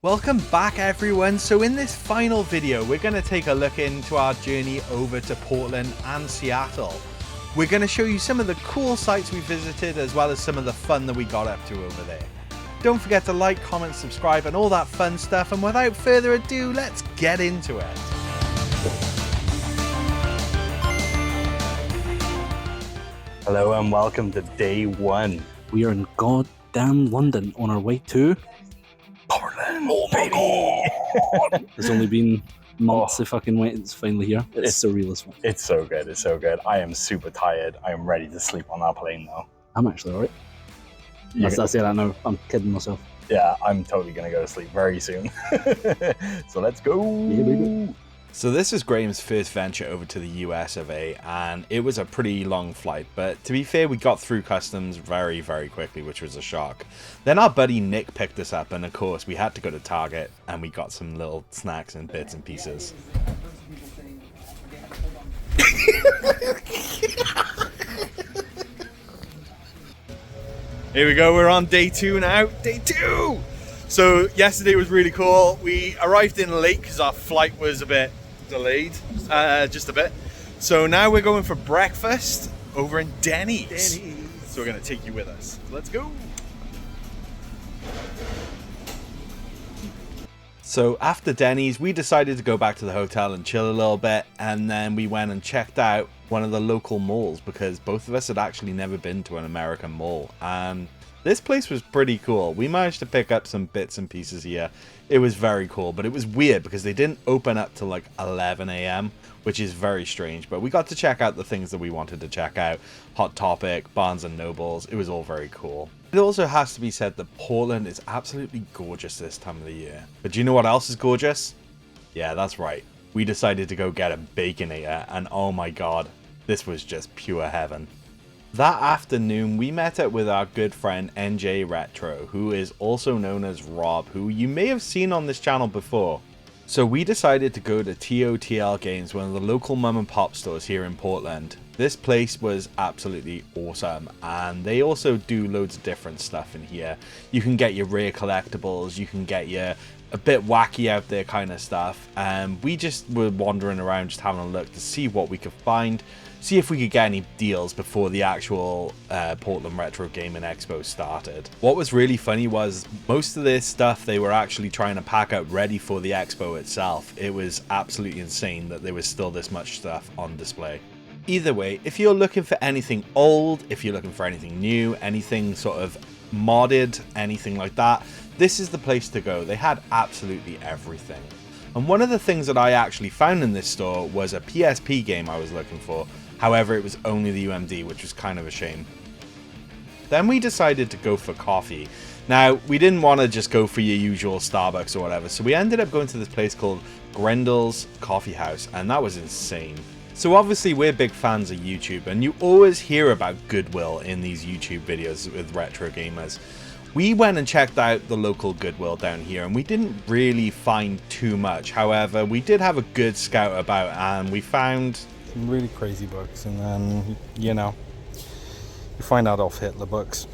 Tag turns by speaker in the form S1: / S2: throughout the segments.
S1: Welcome back everyone. So in this final video, we're going to take a look into our journey over to Portland and Seattle. We're going to show you some of the cool sites we visited as well as some of the fun that we got up to over there. Don't forget to like, comment, subscribe and all that fun stuff, and without further ado, let's get into it.
S2: Hello and welcome to day one.
S3: We are in goddamn London on our way to
S2: Portland, oh baby!
S3: It's only been months of fucking wait. It's finally here. It's the realest one.
S2: It's so good. It's so good. I am super tired. I am ready to sleep on that plane though.
S3: I'm actually alright. I say that now. I'm kidding myself.
S2: Yeah, I'm totally gonna go to sleep very soon. So let's go.
S3: Yeah, baby.
S1: So this is Graham's first venture over to the US of A, and it was a pretty long flight, but to be fair, we got through customs very, very quickly, which was a shock. Then our buddy Nick picked us up, and of course we had to go to Target, and we got some little snacks and bits and pieces. Here we go, we're on day 2 now. Day 2! So yesterday was really cool. We arrived in late because our flight was a bit delayed, just a bit. So now we're going for breakfast over in Denny's. So we're gonna take you with us. Let's go. So after Denny's, we decided to go back to the hotel and chill a little bit, and then we went and checked out one of the local malls because both of us had actually never been to an American mall, and this place was pretty cool. We managed to pick up some bits and pieces here. It was very cool, but it was weird because they didn't open up till like 11 a.m, which is very strange, but we got to check out the things that we wanted to check out. Hot Topic, Barnes and Nobles, it was all very cool. It also has to be said that Portland is absolutely gorgeous this time of the year. But do you know what else is gorgeous? Yeah, that's right. We decided to go get a Baconator, and oh my god, this was just pure heaven. That afternoon, we met up with our good friend NJ Retro, who is also known as Rob, who you may have seen on this channel before. So we decided to go to TOTL Games, one of the local mum and pop stores here in Portland. This place was absolutely awesome, and they also do loads of different stuff in here. You can get your rare collectibles, you can get your a bit wacky out there kind of stuff, and we just were wandering around just having a look to see what we could find, see if we could get any deals before the actual Portland Retro Gaming Expo started. What was really funny was most of this stuff they were actually trying to pack up ready for the expo itself. It was absolutely insane that there was still this much stuff on display. Either way, if you're looking for anything old, if you're looking for anything new, anything sort of modded, anything like that, this is the place to go. They had absolutely everything. And one of the things that I actually found in this store was a PSP game I was looking for. However, it was only the UMD, which was kind of a shame. Then we decided to go for coffee. Now, we didn't want to just go for your usual Starbucks or whatever, so we ended up going to this place called Grendel's Coffee House, and that was insane. So obviously we're big fans of YouTube, and you always hear about Goodwill in these YouTube videos with retro gamers. We went and checked out the local Goodwill down here, and we didn't really find too much. However, we did have a good scout about, and we found
S4: some really crazy books, and then, you know, you find Adolf Hitler books.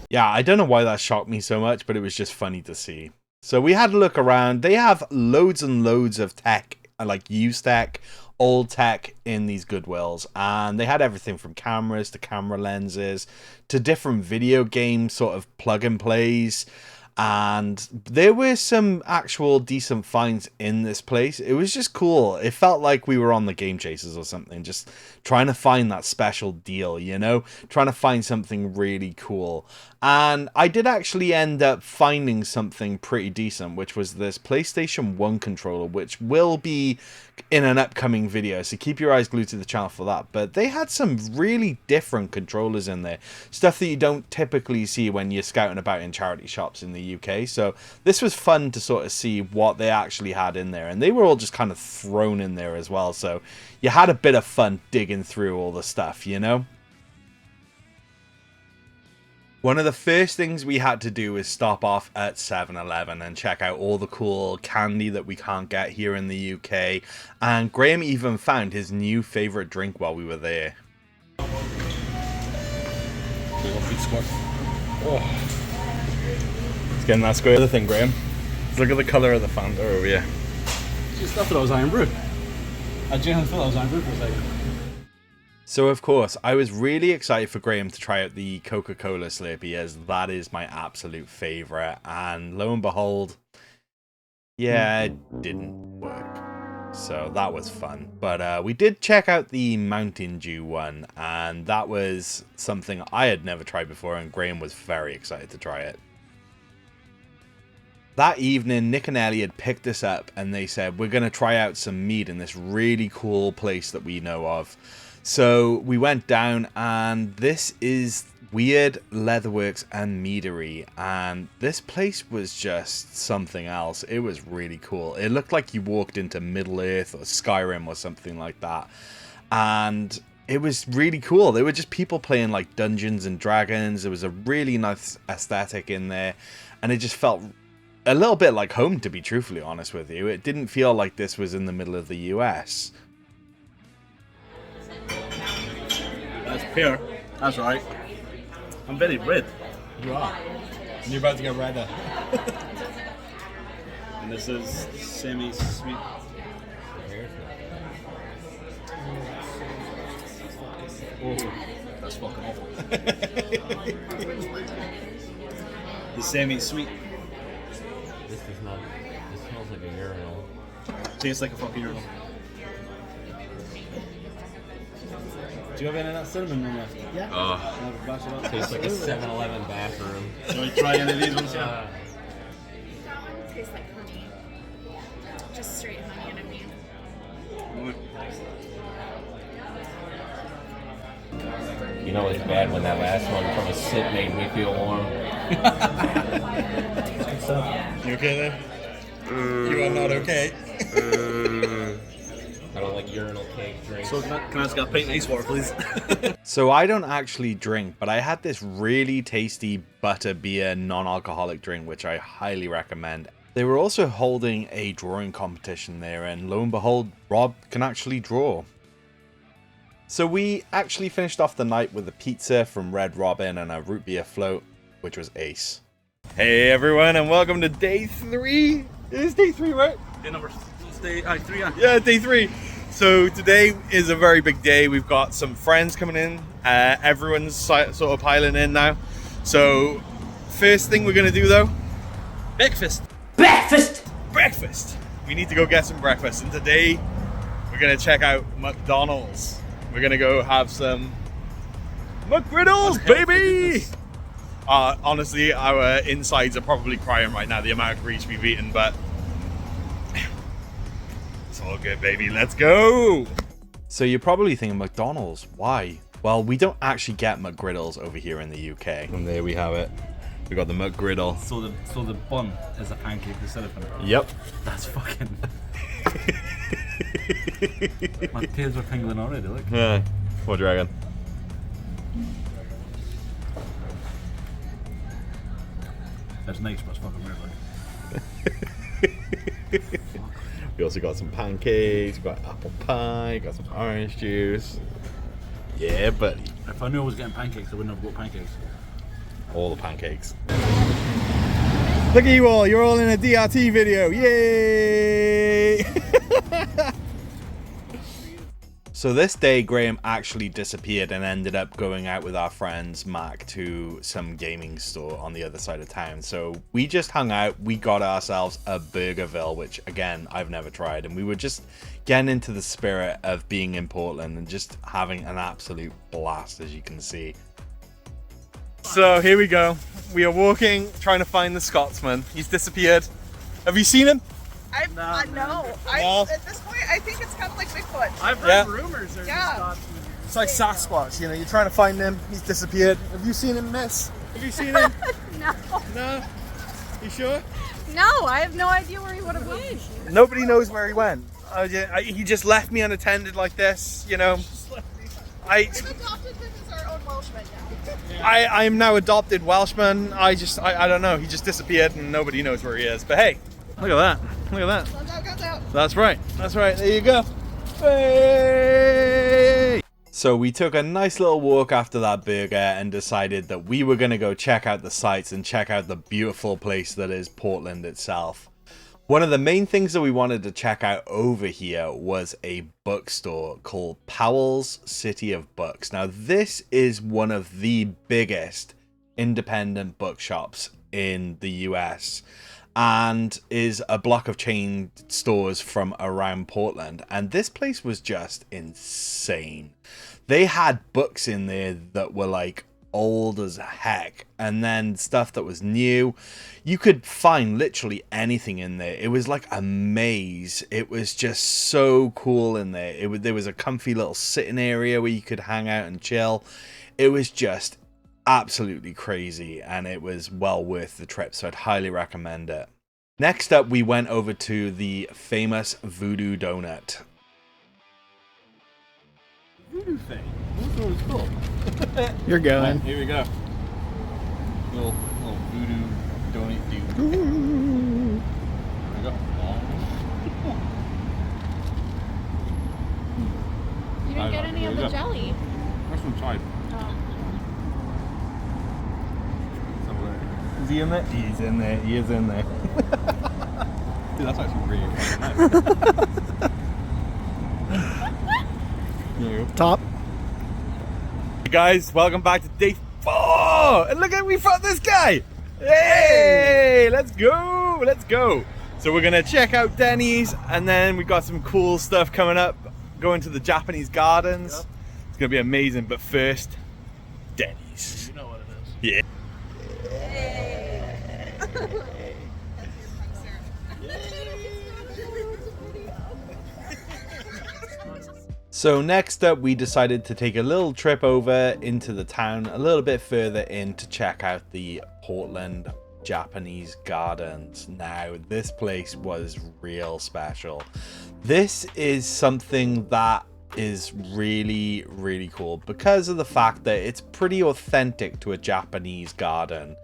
S1: Yeah, I don't know why that shocked me so much, but it was just funny to see. So we had a look around. They have loads and loads of tech, like used tech, old tech in these Goodwills, and they had everything from cameras to camera lenses to different video game sort of plug and plays, and there were some actual decent finds in this place. It was just cool. It felt like we were on the Game Chasers or something, just trying to find that special deal, you know, trying to find something really cool. And I did actually end up finding something pretty decent, which was this PlayStation 1 controller, which will be in an upcoming video, so keep your eyes glued to the channel for that. But they had some really different controllers in there, stuff that you don't typically see when you're scouting about in charity shops in the UK. So this was fun to sort of see what they actually had in there, and they were all just kind of thrown in there as well, so you had a bit of fun digging through all the stuff, you know. One of the first things we had to do is stop off at 7-Eleven and check out all the cool candy that we can't get here in the UK. And Graham even found his new favourite drink while we were there.
S4: Oh. It's getting that square. The thing, Graham. Look at the colour of the Fanta over here.
S3: Just thought I was Iron Brew. I genuinely thought I was Iron Brew for a second.
S1: So of course, I was really excited for Graham to try out the Coca-Cola Slurpee, as that is my absolute favourite. And lo and behold, yeah, it didn't work. So that was fun. But we did check out the Mountain Dew one, and that was something I had never tried before, and Graham was very excited to try it. That evening, Nick and Ellie had picked us up, and they said, we're going to try out some mead in this really cool place that we know of. So we went down, and this is Weird Leatherworks and Meadery, and this place was just something else. It was really cool. It looked like you walked into Middle Earth or Skyrim or something like that, and it was really cool. There were just people playing like Dungeons and Dragons. There was a really nice aesthetic in there, and it just felt a little bit like home, to be truthfully honest with you. It didn't feel like this was in the middle of the US.
S3: That's pure. That's right. I'm very red.
S4: You are. And you're about to get redder.
S3: And this is semi-sweet. Oh, that's fucking awful. The semi-sweet.
S5: This is not. This smells like a urinal.
S3: Tastes like a fucking urinal. Do you have any of that cinnamon in there? Yeah.
S5: Tastes like a 7-Eleven bathroom.
S3: Do you want to try any of these ones?
S6: That one tastes like honey. Just straight honey and a mead.
S5: You know it's bad when that last one from a sip made me feel warm.
S4: You okay there? You are not okay.
S5: I don't like urinal cake drinks.
S3: So can I just get a pint of ice water, please?
S1: So I don't actually drink, but I had this really tasty butter beer non-alcoholic drink, which I highly recommend. They were also holding a drawing competition there, and lo and behold, Rob can actually draw. So we actually finished off the night with a pizza from Red Robin and a root beer float, which was ace.
S4: Hey everyone, and welcome to day 3. It is day 3, right?
S3: Day number 3, yeah.
S4: Yeah, day 3. So today is a very big day. We've got some friends coming in. Everyone's sort of piling in now. So first thing we're gonna do though, breakfast. Breakfast. We need to go get some breakfast, and today we're gonna check out McDonald's. We're gonna go have some McGriddles, baby. Honestly, our insides are probably crying right now, the amount of grease we've eaten, but it's all good, baby. Let's go.
S1: So you're probably thinking, McDonald's, why? Well, we don't actually get McGriddles over here in the UK.
S4: And there we have it. We got the McGriddle.
S3: So the bun is a pancake instead of it.
S4: Yep.
S3: That's fucking. My tails are tingling already. Look.
S4: Yeah. What do you reckon?
S3: That's nice, but it's fucking weird. Like.
S4: We also got some pancakes, we got apple pie, got some orange juice. Yeah, buddy.
S3: If I knew I was getting pancakes, I wouldn't have bought pancakes.
S4: All the pancakes. Look at you all, you're all in a DRT video. Yay!
S1: So this day, Graham actually disappeared and ended up going out with our friends Mac to some gaming store on the other side of town. So we just hung out, we got ourselves a Burgerville, which again, I've never tried. And we were just getting into the spirit of being in Portland and just having an absolute blast, as you can see.
S4: So here we go. We are walking, trying to find the Scotsman. He's disappeared. Have you seen him?
S7: No.
S4: No.
S7: At this point, I think it's kind of like Bigfoot.
S8: I've heard
S4: Yeah.
S8: rumors there's
S7: Yeah.
S8: a Scotsman here.
S4: It's like Sasquatch, you know, you're trying to find him, he's disappeared. Have you seen him, miss? Have you seen him?
S7: No.
S4: No? You sure?
S7: No, I have no idea where he would have went.
S4: Nobody knows where he went. He just left me unattended like this, you know.
S7: We've adopted him as our own Welshman now.
S4: I'm now adopted Welshman. I don't know. He just disappeared and nobody knows where he is. But hey, look at that. Look at that.
S7: Guns out, guns out.
S4: That's right. That's right. There you go. Hey!
S1: So we took a nice little walk after that burger and decided that we were going to go check out the sights and check out the beautiful place that is Portland itself. One of the main things that we wanted to check out over here was a bookstore called Powell's City of Books. Now, this is one of the biggest independent bookshops in the US and is a block of chain stores from around Portland. And this place was just insane. They had books in there that were like old as heck, and then stuff that was new. You could find literally anything in there. It was like a maze. It was just so cool in there. There was a comfy little sitting area where you could hang out and chill. It was just absolutely crazy, and it was well worth the trip, so I'd highly recommend it. Next up, we went over to the famous Voodoo Donut.
S3: Voodoo thing. That's what it's called.
S8: You're going.
S3: Here we go. Little voodoo donut dude. There we go.
S6: You didn't get any of the jelly.
S3: That's from side.
S1: Is he in there? He's in there. He is in there.
S3: Dude, that's actually really fucking nice.
S8: Top.
S4: Hey guys, welcome back to day 4. And look at, we found this guy. Hey, let's go. Let's go. So we're gonna check out Denny's, and then we got some cool stuff coming up. Going to the Japanese gardens. Yep. It's gonna be amazing. But first, Denny's.
S3: You know what it is.
S4: Yeah. So next up, we decided to take a little trip over into the town a little bit further in to check out the Portland Japanese gardens. Now, this place was real special. This is something that is really, really cool because of the fact that it's pretty authentic to a Japanese garden.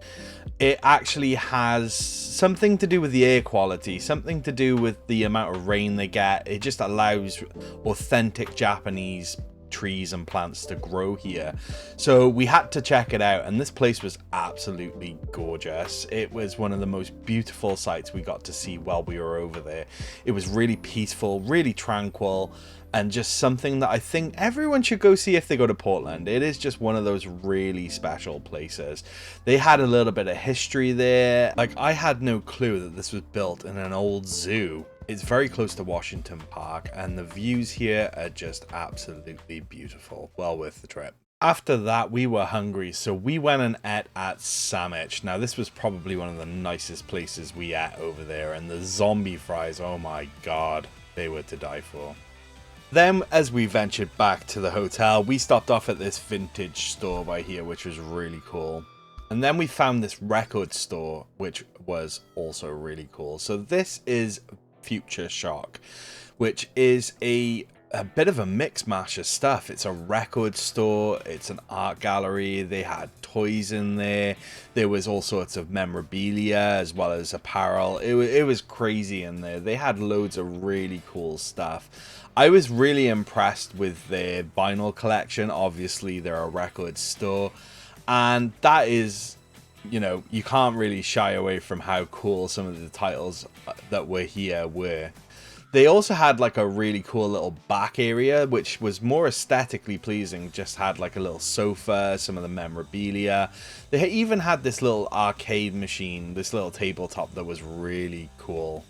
S4: It actually has something to do with the air quality, something to do with the amount of rain they get. It just allows authentic Japanese trees and plants to grow here. So we had to check it out, and this place was absolutely gorgeous. It was one of the most beautiful sights we got to see while we were over there. It was really peaceful, really tranquil, and just something that I think everyone should go see if they go to Portland. It is just one of those really special places. They had a little bit of history there. Like, I had no clue that this was built in an old zoo. It's very close to Washington Park, and the views here are just absolutely beautiful. Well worth the trip. After that, we were hungry, so we went and ate at Sandwich. Now, this was probably one of the nicest places we ate over there, and the zombie fries, oh my god, they were to die for. Then, as we ventured back to the hotel, we stopped off at this vintage store right here, which was really cool. And then we found this record store, which was also really cool. So this is Future Shock, which is a bit of a mix mash of stuff. It's a record store, it's an art gallery, they had toys in there, there was all sorts of memorabilia as well as apparel. It was crazy in there. They had loads of really cool stuff. I was really impressed with their vinyl collection. Obviously they're a record store, and that is, you know, you can't really shy away from how cool some of the titles that were here were. They also had like a really cool little back area, which was more aesthetically pleasing. Just had like a little sofa, some of the memorabilia. They even had this little arcade machine, this little tabletop that was really cool.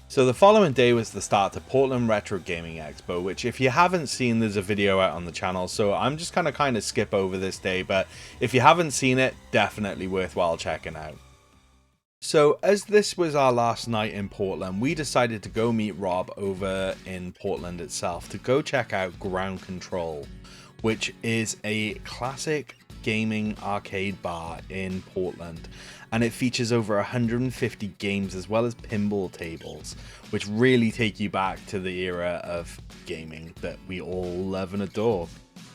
S4: So the following day was the start to Portland Retro Gaming Expo, which if you haven't seen, there's a video out on the channel. So I'm just going to kind of skip over this day, but if you haven't seen it, definitely worthwhile checking out. So as this was our last night in Portland, we decided to go meet Rob over in Portland itself to go check out Ground Control, which is a classic gaming arcade bar in Portland, and it features over 150 games as well as pinball tables, which really take you back to the era of gaming that we all love and adore.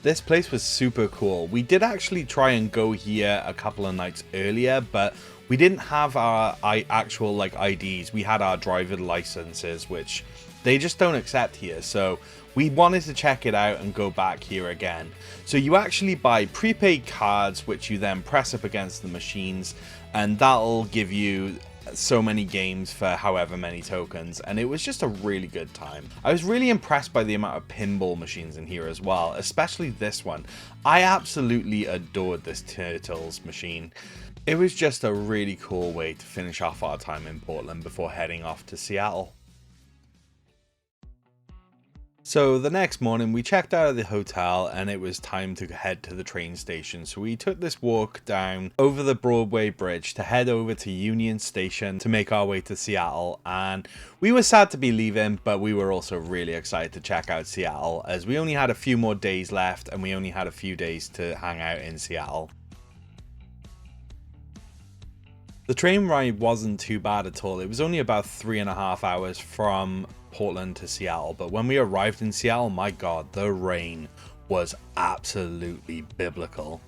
S4: This place was super cool. We did actually try and go here a couple of nights earlier, but we didn't have our actual like IDs. We had our driver licenses, which
S1: they just don't accept here. So we wanted to check it out and go back here again. So you actually buy prepaid cards, which you then press up against the machines, and that'll give you so many games for however many tokens, and it was just a really good time. I was really impressed by the amount of pinball machines in here as well, especially this one. I absolutely adored this Turtles machine. It was just a really cool way to finish off our time in Portland before heading off to Seattle. So the next morning we checked out of the hotel and it was time to head to the train station. So we took this walk down over the Broadway Bridge to head over to Union Station to make our way to Seattle. And we were sad to be leaving, but we were also really excited to check out Seattle as we only had a few more days left and we only had a few days to hang out in Seattle. The train ride wasn't too bad at all. It was only about 3.5 hours from Portland to Seattle, but when we arrived in Seattle, my god, the rain was absolutely biblical.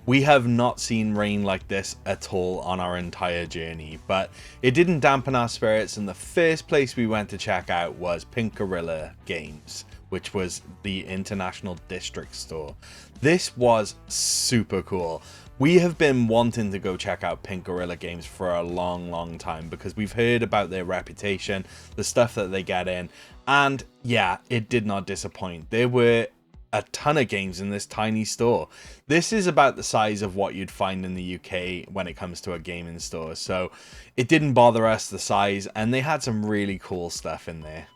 S1: We have not seen rain like this at all on our entire journey, but it didn't dampen our spirits, and the first place we went to check out was Pink Gorilla Games, which was the International District store. This was super cool. We have been wanting to go check out Pink Gorilla Games for a long time because we've heard about their reputation, the stuff that they get in, and yeah, it did not disappoint. There were a ton of games in this tiny store. This is about the size of what you'd find in the UK when it comes to a gaming store, so it didn't bother us, the size, and they had some really cool stuff in there.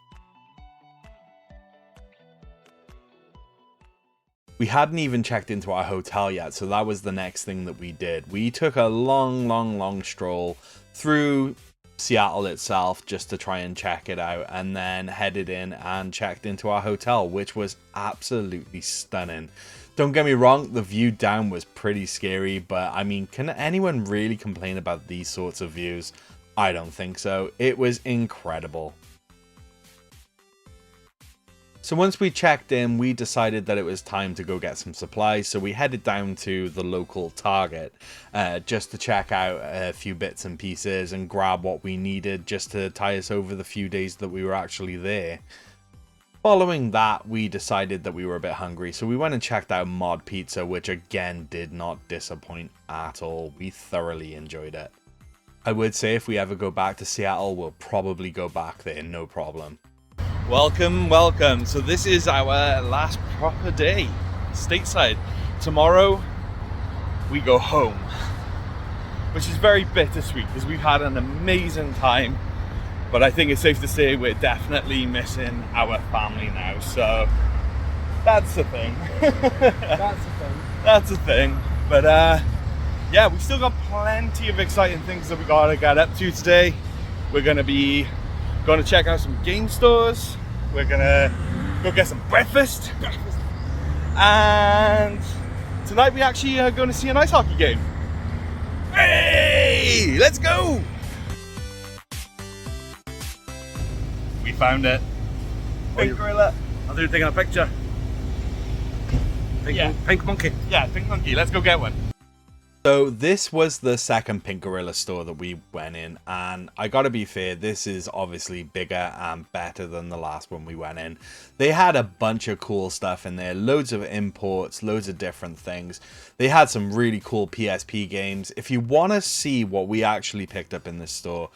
S1: We hadn't even checked into our hotel yet, so that was the next thing that we did. We took a long stroll through Seattle itself just to try and check it out, and then headed in and checked into our hotel, which was absolutely stunning. Don't get me wrong, the view down was pretty scary, but I mean, can anyone really complain about these sorts of views? I don't think so. It was incredible. So once we checked in, we decided that it was time to go get some supplies. So we headed down to the local Target just to check out a few bits and pieces and grab what we needed just to tie us over the few days that we were actually there. Following that, we decided that we were a bit hungry. So we went and checked out Mod Pizza, which again did not disappoint at all. We thoroughly enjoyed it. I would say if we ever go back to Seattle, we'll probably go back there, no problem.
S4: Welcome. So this is our last proper day stateside. Tomorrow we go home, which is very bittersweet because we've had an amazing time, but I think it's safe to say we're definitely missing our family now. So that's the thing. That's the thing. But yeah, we still got plenty of exciting things that we gotta get up to today. We're gonna check out some game stores. We're gonna go get some breakfast. And tonight we actually are going to see an ice hockey game. Hey, let's go! We found it. Pink Gorilla.
S2: I thought you were taking a picture. Pink monkey.
S4: Yeah, pink monkey. Let's go get one.
S1: So this was the second Pink Gorilla store that we went in, and I gotta be fair, this is obviously bigger and better than the last one we went in. They had a bunch of cool stuff in there, loads of imports, loads of different things. They had some really cool PSP games. If you want to see what we actually picked up in this store,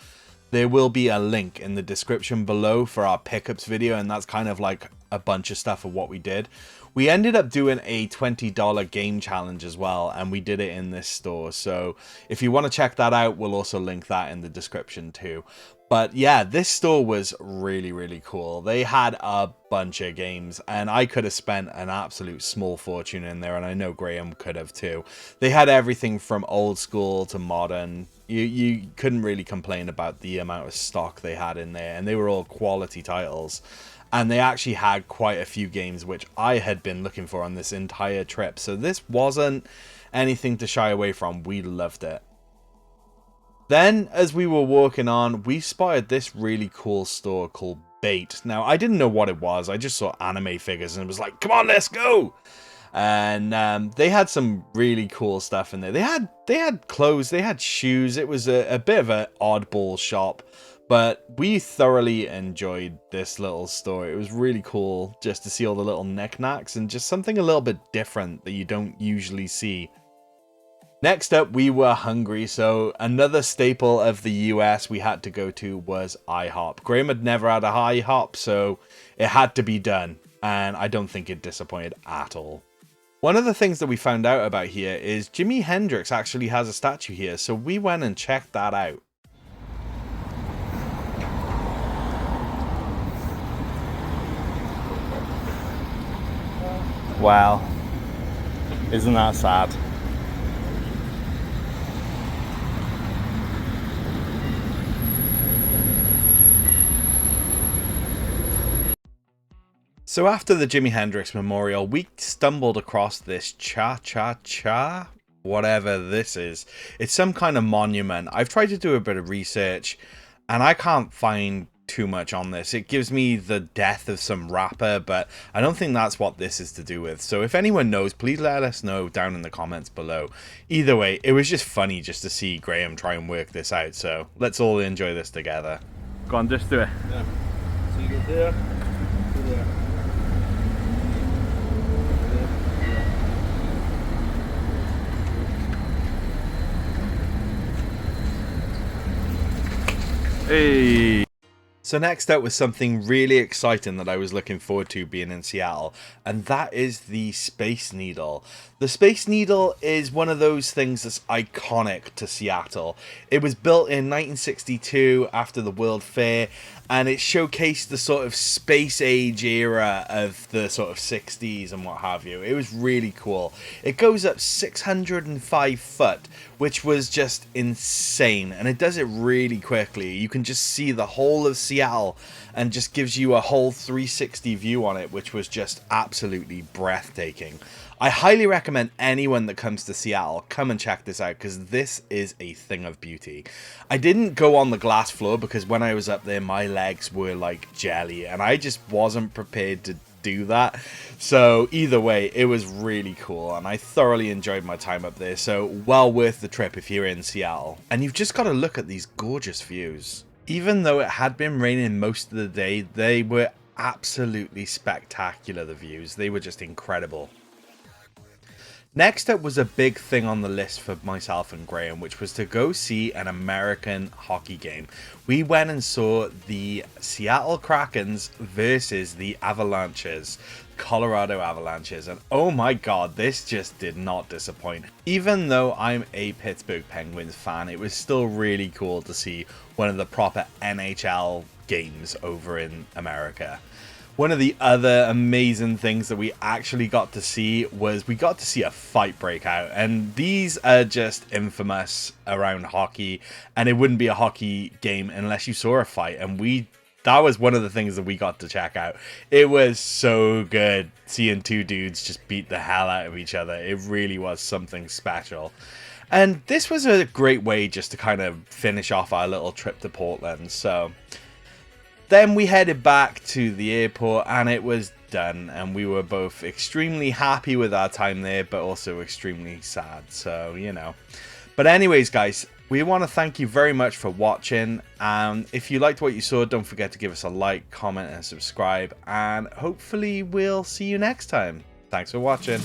S1: there will be a link in the description below for our pickups video, and that's kind of like a bunch of stuff of what we did. We ended up doing a $20 game challenge as well, and we did it in this store. So if you want to check that out, we'll also link that in the description too. But yeah, this store was really cool. They had a bunch of games, and I could have spent an absolute small fortune in there, and I know Graham could have too. They had everything from old school to modern. You couldn't really complain about the amount of stock they had in there, and they were all quality titles. And they actually had quite a few games which I had been looking for on this entire trip. So this wasn't anything to shy away from. We loved it. Then, as we were walking on, we spotted this really cool store called Bait. Now, I didn't know what it was. I just saw anime figures and it was like, come on, let's go! And they had some really cool stuff in there. They had clothes, they had shoes. It was a bit of an oddball shop. But we thoroughly enjoyed this little store. It was really cool just to see all the little knickknacks and just something a little bit different that you don't usually see. Next up, we were hungry, so another staple of the US we had to go to was IHOP. Graham had never had a IHOP, so it had to be done, and I don't think it disappointed at all. One of the things that we found out about here is Jimi Hendrix actually has a statue here, so we went and checked that out.
S2: Wow. Isn't that sad?
S1: So after the Jimi Hendrix Memorial, we stumbled across this cha-cha-cha, whatever this is. It's some kind of monument. I've tried to do a bit of research, and I can't find too much on this. It gives me the death of some rapper, but I don't think that's what this is to do with. So if anyone knows, please let us know down in the comments below. Either way, it was just funny just to see Graham try and work this out, so let's all enjoy this together.
S2: Go on, just do it.
S3: Yeah. So you go there, go there.
S2: Hey.
S1: So next up was something really exciting that I was looking forward to being in Seattle, and that is the Space Needle. The Space Needle is one of those things that's iconic to Seattle. It was built in 1962 after the World Fair, and it showcased the sort of space age era of the sort of 60s and what have you. It was really cool. It goes up 605 foot, which was just insane, and it does it really quickly. You can just see the whole of Seattle and just gives you a whole 360 view on it, which was just absolutely breathtaking. I highly recommend anyone that comes to Seattle come and check this out, because this is a thing of beauty. I didn't go on the glass floor because when I was up there my legs were like jelly and I just wasn't prepared to do that. So either way, it was really cool and I thoroughly enjoyed my time up there, so well worth the trip if you're in Seattle. And you've just got to look at these gorgeous views. Even though it had been raining most of the day, they were absolutely spectacular, the views. They were just incredible. Next up was a big thing on the list for myself and Graham, which was to go see an American hockey game. We went and saw the Seattle Krakens versus the Avalanches, Colorado Avalanches, and oh my god, this just did not disappoint. Even though I'm a Pittsburgh Penguins fan, it was still really cool to see one of the proper NHL games over in America. One of the other amazing things that we actually got to see was we got to see a fight break out, and these are just infamous around hockey, and it wouldn't be a hockey game unless you saw a fight, and that was one of the things that we got to check out. It was so good seeing two dudes just beat the hell out of each other. It really was something special. And this was a great way just to kind of finish off our little trip to Portland. So then we headed back to the airport and it was done, and we were both extremely happy with our time there, but also extremely sad, so you know. But anyways guys, we want to thank you very much for watching. If you liked what you saw, don't forget to give us a like, comment and subscribe, and hopefully we'll see you next time. Thanks for watching.